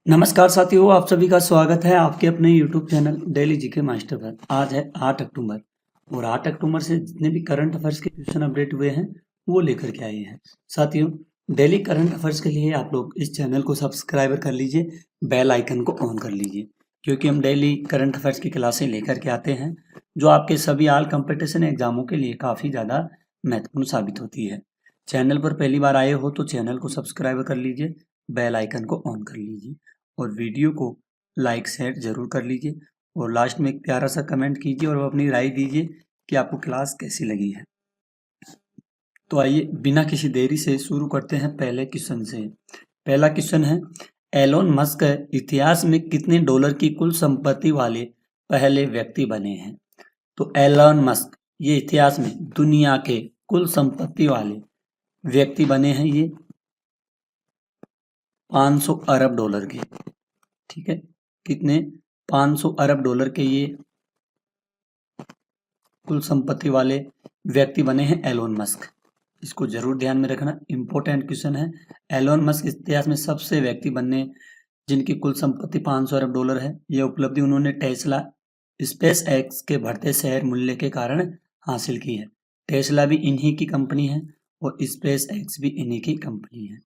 नमस्कार साथियों, आप सभी का स्वागत है आपके अपने YouTube channel daily GK master पर। आज है 8 अक्टूबर और 8 अक्टूबर से जितने भी करंट अफेयर्स के क्वेश्चन अपडेट हुए हैं वो लेकर के आए हैं। साथियों, डेली करंट अफेयर्स के लिए आप लोग इस चैनल को सब्सक्राइब कर लीजिए, बेल आइकन को ऑन कर लीजिए, क्योंकि हम डेली करंट अफेयर्स की क्लासें लेकर के आते हैं जो आपके सभी ऑल कंपटीशन एग्जामों के लिए काफ़ी ज़्यादा महत्वपूर्ण साबित होती है। चैनल पर पहली बार आए हो तो चैनल को सब्सक्राइब कर लीजिए, बेल आइकन को ऑन कर लीजिए और वीडियो को लाइक शेयर जरूर कर लीजिए और लास्ट में एक प्यारा सा कमेंट कीजिए और अपनी राय दीजिए कि आपको क्लास कैसी लगी है। तो आइए बिना किसी देरी से शुरू करते हैं पहले क्वेश्चन से। पहला क्वेश्चन है, एलोन मस्क इतिहास में कितने डॉलर की कुल संपत्ति वाले पहले व्यक्ति बने हैं? तो एलोन मस्क ये इतिहास में दुनिया के कुल संपत्ति वाले व्यक्ति बने हैं, ये 500 अरब डॉलर के। ठीक है, कितने? 500 अरब डॉलर के ये कुल संपत्ति वाले व्यक्ति बने हैं एलोन मस्क। इसको जरूर ध्यान में रखना, इंपॉर्टेंट क्वेश्चन है। एलोन मस्क इतिहास में सबसे व्यक्ति बनने जिनकी कुल संपत्ति 500 अरब डॉलर है। यह उपलब्धि उन्होंने टेस्ला स्पेस एक्स के बढ़ते शेयर मूल्य के कारण हासिल की है। टेस्ला भी इन्हीं की कंपनी है और स्पेस एक्स भी इन्हीं की कंपनी है।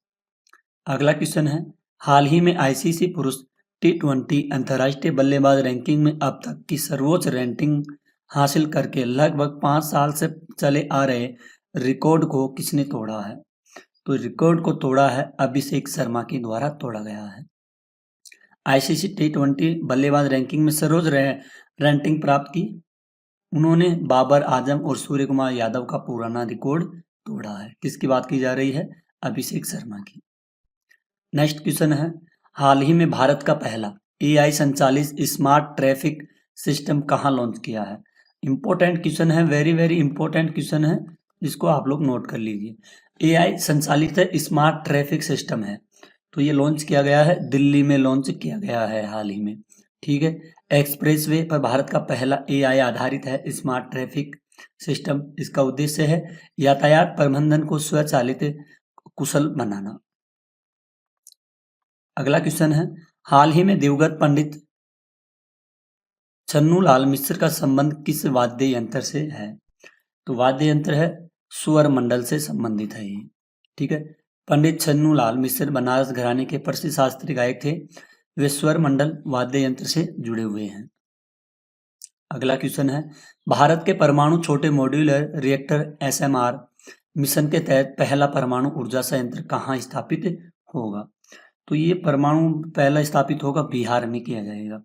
अगला क्वेश्चन है, हाल ही में आईसीसी पुरुष T20 अंतर्राष्ट्रीय बल्लेबाज रैंकिंग में अब तक की सर्वोच्च रैंकिंग हासिल करके लगभग 5 साल से चले आ रहे रिकॉर्ड को किसने तोड़ा है? तो रिकॉर्ड को तोड़ा है अभिषेक शर्मा के द्वारा तोड़ा गया है। आईसीसी T20 बल्लेबाज रैंकिंग में सर्वोच्च रैंकिंग प्राप्त की उन्होंने बाबर आजम और सूर्य कुमार यादव का पुराना रिकॉर्ड तोड़ा है। किसकी बात की जा रही है? अभिषेक शर्मा की। नेक्स्ट क्वेश्चन है, हाल ही में भारत का पहला एआई संचालित स्मार्ट ट्रैफिक सिस्टम कहाँ लॉन्च किया है? इंपॉर्टेंट क्वेश्चन है, वेरी वेरी इंपॉर्टेंट क्वेश्चन है, इसको आप लोग नोट कर लीजिए। एआई संचालित स्मार्ट ट्रैफिक सिस्टम है, तो ये लॉन्च किया गया है, दिल्ली में लॉन्च किया गया है हाल ही में। ठीक है, एक्सप्रेसवे पर भारत का पहला एआई आधारित है स्मार्ट ट्रैफिक सिस्टम। इसका उद्देश्य है यातायात प्रबंधन को स्वचालित कुशल बनाना। अगला क्वेश्चन है, हाल ही में दिवंगत पंडित छन्नूलाल मिश्र का संबंध किस वाद्य यंत्र से है? तो वाद्य यंत्र है स्वर मंडल से संबंधित है ये। ठीक है, पंडित छन्नूलाल मिश्र बनारस घराने के प्रसिद्ध शास्त्रीय गायक थे, वे स्वर मंडल वाद्य यंत्र से जुड़े हुए हैं। अगला क्वेश्चन है, भारत के परमाणु छोटे मॉड्यूलर रिएक्टर एसएमआर मिशन के तहत पहला परमाणु ऊर्जा संयंत्र कहाँ स्थापित होगा? तो ये परमाणु पहला स्थापित होगा बिहार में किया जाएगा।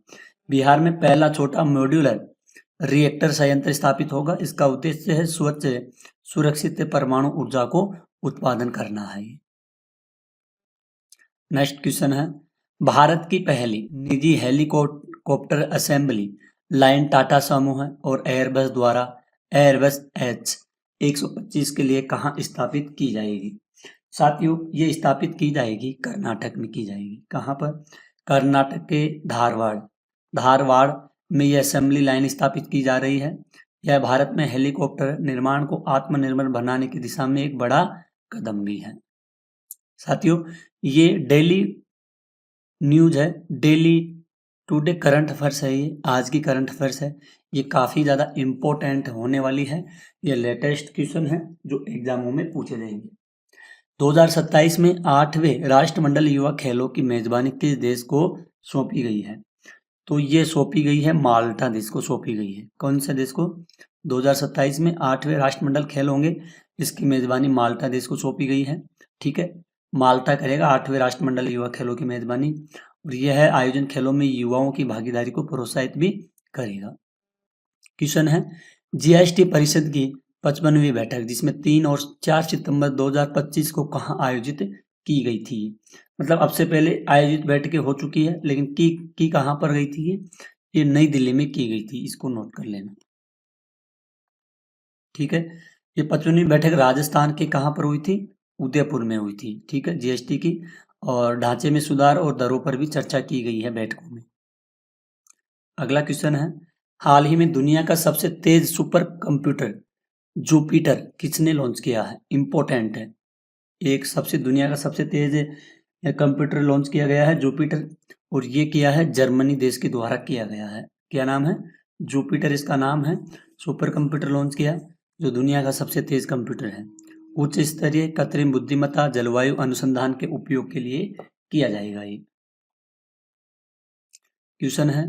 बिहार में पहला छोटा मॉड्यूलर रिएक्टर संयंत्र स्थापित होगा। इसका उद्देश्य है स्वच्छ सुरक्षित परमाणु ऊर्जा को उत्पादन करना है। नेक्स्ट क्वेश्चन है, भारत की पहली निजी हेलीकॉप्टर असेंबली लाइन टाटा समूह और एयरबस द्वारा एयरबस H125 के लिए कहाँ स्थापित की जाएगी? साथियों, ये स्थापित की जाएगी कर्नाटक में की जाएगी। कहाँ पर? कर्नाटक के धारवाड़ में यह असेंबली लाइन स्थापित की जा रही है। यह भारत में हेलीकॉप्टर निर्माण को आत्मनिर्भर बनाने की दिशा में एक बड़ा कदम भी है। साथियों, ये डेली न्यूज है, डेली टुडे करंट अफेयर्स है, ये आज की करंट अफेयर्स है। ये काफ़ी ज़्यादा इम्पोर्टेंट होने वाली है। ये लेटेस्ट क्वेश्चन है जो एग्जामों में पूछे जाएंगे। 2027 में 8वें राष्ट्रमंडल युवा खेलों की मेजबानी किस देश को सौंपी गई है? तो ये सौंपी गई है माल्टा देश को सौंपी गई है। कौन से देश को? 2027 में 8वें राष्ट्रमंडल खेल होंगे, इसकी मेजबानी माल्टा देश को सौंपी गई है। ठीक है, माल्टा करेगा 8वें राष्ट्रमंडल युवा खेलों की मेजबानी और यह आयोजन खेलों में युवाओं की भागीदारी को प्रोत्साहित भी करेगा। क्वेश्चन है, जीएसटी परिषद की 55वीं बैठक जिसमें 3 और 4 सितंबर 2025 को कहाँ आयोजित की गई थी? मतलब अब से पहले आयोजित बैठकें हो चुकी है, लेकिन की कहाँ पर गई थी? ये नई दिल्ली में की गई थी, इसको नोट कर लेना। ठीक है, ये 55वीं बैठक राजस्थान के कहाँ पर हुई थी? उदयपुर में हुई थी। ठीक है, जीएसटी की और ढांचे में सुधार और दरों पर भी चर्चा की गई है बैठकों में। अगला क्वेश्चन है, हाल ही में दुनिया का सबसे तेज सुपर कंप्यूटर जुपिटर किसने लॉन्च किया है? इंपॉर्टेंट है, एक दुनिया का सबसे तेज कंप्यूटर लॉन्च किया गया है जुपिटर और ये किया है जर्मनी देश के द्वारा किया गया है। क्या नाम है? जुपिटर इसका नाम है। सुपर कंप्यूटर लॉन्च किया जो दुनिया का सबसे तेज कंप्यूटर है। उच्च स्तरीय कृत्रिम बुद्धिमत्ता जलवायु अनुसंधान के उपयोग के लिए किया जाएगा ये। क्वेश्चन है,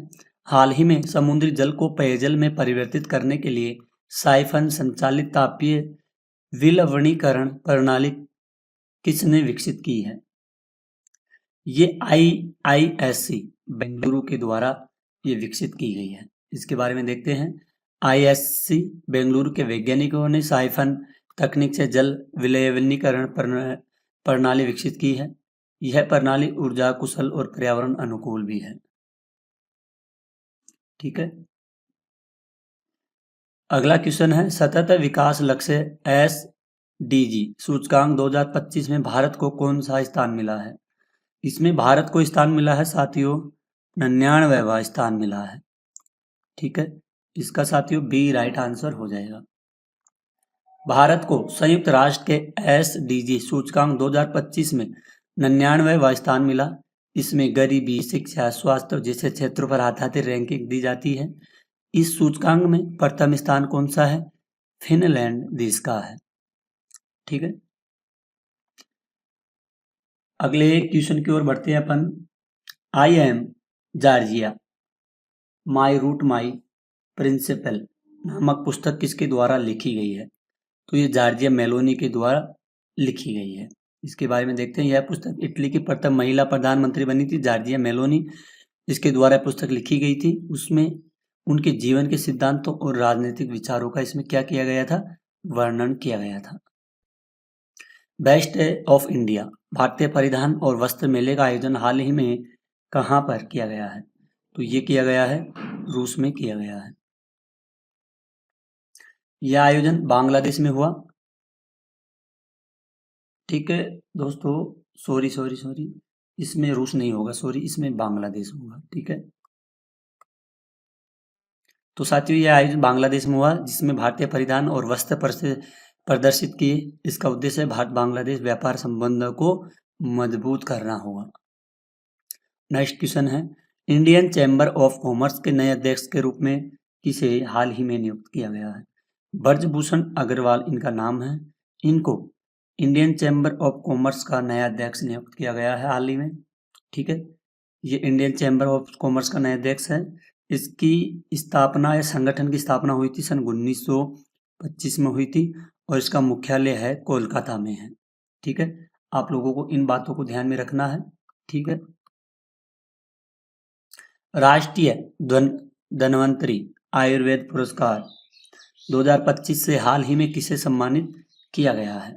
हाल ही में समुद्री जल को पेयजल में परिवर्तित करने के लिए साइफन संचालित तापीय विलवणीकरण प्रणाली किसने विकसित की है? ये IISc बेंगलुरु के द्वारा ये विकसित की गई है। इसके बारे में देखते हैं। IISc बेंगलुरु के वैज्ञानिकों ने साइफन तकनीक से जल विलवणीकरण प्रणाली विकसित की है। यह प्रणाली ऊर्जा कुशल और पर्यावरण अनुकूल भी है। ठीक है। अगला क्वेश्चन है, सतत विकास लक्ष्य SDG सूचकांक 2025 में भारत को कौन सा स्थान मिला है? इसमें भारत को स्थान मिला है साथियों 99वां स्थान मिला है। ठीक है, इसका साथियों बी राइट आंसर हो जाएगा। भारत को संयुक्त राष्ट्र के SDG सूचकांक 2025 में 99वां स्थान मिला। इसमें गरीबी, शिक्षा, स्वास्थ्य जैसे क्षेत्रों पर आधारित रैंकिंग दी जाती है। इस सूचकांक में प्रथम स्थान कौन सा है? फिनलैंड देश का है। ठीक है, अगले क्वेश्चन की ओर बढ़ते हैं अपन। I am Giorgia my root my principle नामक पुस्तक किसके द्वारा लिखी गई है? तो ये जॉर्जिया मेलोनी के द्वारा लिखी गई है। इसके बारे में देखते हैं। यह पुस्तक इटली की प्रथम महिला प्रधानमंत्री बनी थी जॉर्जिया मेलोनी, इसके द्वारा पुस्तक लिखी गई थी। उसमें उनके जीवन के सिद्धांतों और राजनीतिक विचारों का इसमें क्या किया गया था? वर्णन किया गया था। बेस्ट ऑफ इंडिया भारतीय परिधान और वस्त्र मेले का आयोजन हाल ही में कहाँ पर किया गया है? तो ये किया गया है रूस में किया गया है। यह आयोजन बांग्लादेश में हुआ। ठीक है दोस्तों, सॉरी इसमें रूस नहीं होगा, सॉरी इसमें बांग्लादेश होगा। ठीक है, तो साथियों यह आयोजन बांग्लादेश में हुआ जिसमें भारतीय परिधान और वस्त्र प्रदर्शित किए। इसका उद्देश्य भारत बांग्लादेश व्यापार संबंध को मजबूत करना होगा। नेक्स्ट क्वेश्चन है, इंडियन चैम्बर ऑफ कॉमर्स के नए अध्यक्ष के रूप में किसे हाल ही में नियुक्त किया गया है? ब्रजभूषण अग्रवाल इनका नाम है। इनको इंडियन चैम्बर ऑफ कॉमर्स का नया अध्यक्ष नियुक्त किया गया है हाल ही में। ठीक है, ये इंडियन चैम्बर ऑफ कॉमर्स का नया अध्यक्ष है। इसकी स्थापना या संगठन की स्थापना हुई थी सन 1925 में हुई थी और इसका मुख्यालय है कोलकाता में है। ठीक है, आप लोगों को इन बातों को ध्यान में रखना है। ठीक है, राष्ट्रीय धन्वंतरी आयुर्वेद पुरस्कार 2025 से हाल ही में किसे सम्मानित किया गया है?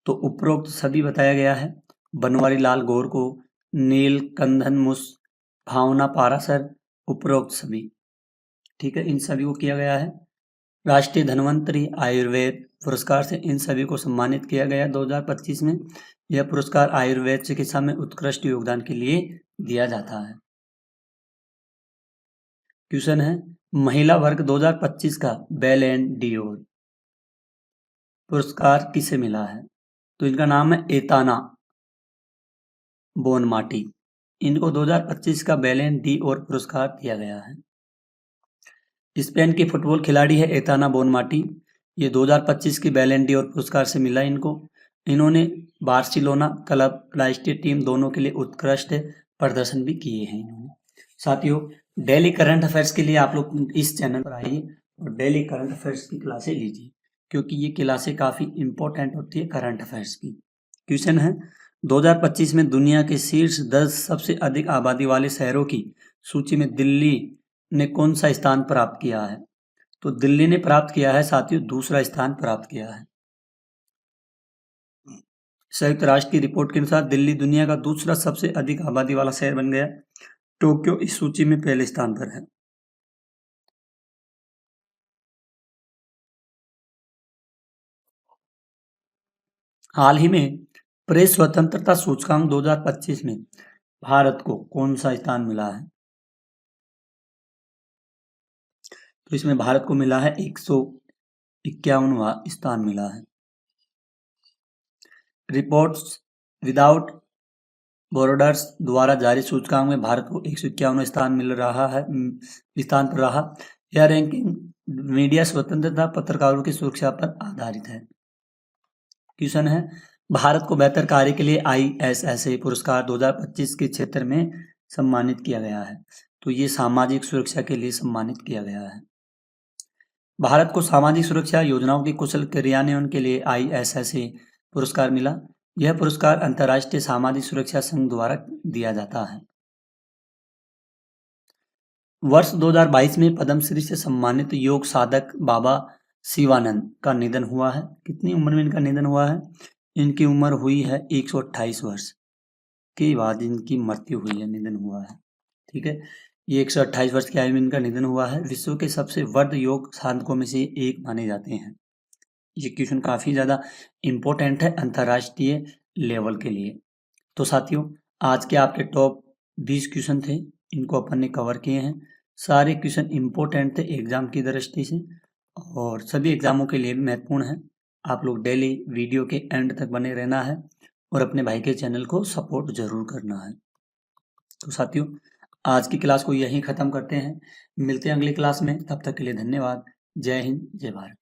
तो उपरोक्त सभी बताया गया है। बनवारी लाल गौर को, नीलकंठन मुस, भावना पारासर, उपरोक्त सभी। ठीक है, इन सभी को किया गया है। राष्ट्रीय धन्वंतरी आयुर्वेद पुरस्कार से इन सभी को सम्मानित किया गया 2025 में। यह पुरस्कार आयुर्वेद चिकित्सा में उत्कृष्ट योगदान के लिए दिया जाता है। क्वेश्चन है, महिला वर्ग 2025 का बेल एंड डियोर पुरस्कार किसे मिला है? तो इनका नाम है एताना बोनमाटी। इनको 2025 का बेल एंड डियोर पुरस्कार दिया गया है। स्पेन की फुटबॉल खिलाड़ी है एताना बोनमाटी। ये 2025 की बेल एंड डियोर पुरस्कार से मिला इनको। इन्होंने बार्सिलोना क्लब, राष्ट्रीय टीम दोनों के लिए उत्कृष्ट प्रदर्शन भी किए हैं इन्होंने। साथियों, डेली करंट अफेयर्स के लिए आप लोग इस चैनल पर आइए और डेली करंट अफेयर्स की क्लासें लीजिए, क्योंकि ये क्लासें काफ़ी इंपॉर्टेंट होती है करंट अफेयर्स की। क्वेश्चन है, 2025 में दुनिया के शीर्ष 10 सबसे अधिक आबादी वाले शहरों की सूची में दिल्ली ने कौन सा स्थान प्राप्त किया है? तो दिल्ली ने प्राप्त किया है साथियों दूसरा स्थान प्राप्त किया है। संयुक्त राष्ट्र की रिपोर्ट के अनुसार दिल्ली दुनिया का दूसरा सबसे अधिक आबादी वाला शहर बन गया। टोक्यो इस सूची में पहले स्थान पर है। हाल ही में प्रेस स्वतंत्रता सूचकांक 2025 में भारत को कौन सा स्थान मिला है? तो इसमें भारत को मिला है 151वां स्थान मिला है। रिपोर्ट्स विदाउट बोर्डर्स द्वारा जारी सूचकांक में भारत को 151वां स्थान मिल रहा है, स्थान पर रहा। यह रैंकिंग मीडिया स्वतंत्रता, पत्रकारों की सुरक्षा पर आधारित है। क्वेश्चन है, भारत को बेहतर कार्य के लिए ISSA पुरस्कार 2025 के क्षेत्र में सम्मानित किया गया है। तो ये सामाजिक सुरक्षा के लिए सम्मानित किया गया है। भारत को सामाजिक सुरक्षा योजनाओं के कुशल क्रियान्वयन के लिए ISSA पुरस्कार मिला। यह पुरस्कार अंतर्राष्ट्रीय सामाजिक सुरक्षा संघ द्वारा दिया जाता है। वर्ष 2022 में पद्मश्री से सम्मानित योग साधक बाबा शिवानंद का निधन हुआ है। कितनी उम्र में इनका निधन हुआ है? इनकी उम्र हुई है 128 वर्ष के बाद इनकी मृत्यु हुई है, निधन हुआ है। ठीक है, ये 128 वर्ष की आयु में इनका निधन हुआ है। विश्व के सबसे वृद्ध योग साधकों में से एक माने जाते हैं। ये क्वेश्चन काफी ज्यादा इंपॉर्टेंट है अंतर्राष्ट्रीय लेवल के लिए। तो साथियों, आज के आपके टॉप 20 क्वेश्चन थे, इनको अपन ने कवर किए हैं। सारे क्वेश्चन इंपॉर्टेंट थे एग्जाम की दृष्टि से और सभी एग्जामों के लिए भी महत्वपूर्ण है। आप लोग डेली वीडियो के एंड तक बने रहना है और अपने भाई के चैनल को सपोर्ट जरूर करना है। तो साथियों, आज की क्लास को यहीं खत्म करते हैं। मिलते हैं अगली क्लास में, तब तक के लिए धन्यवाद। जय हिंद, जय भारत।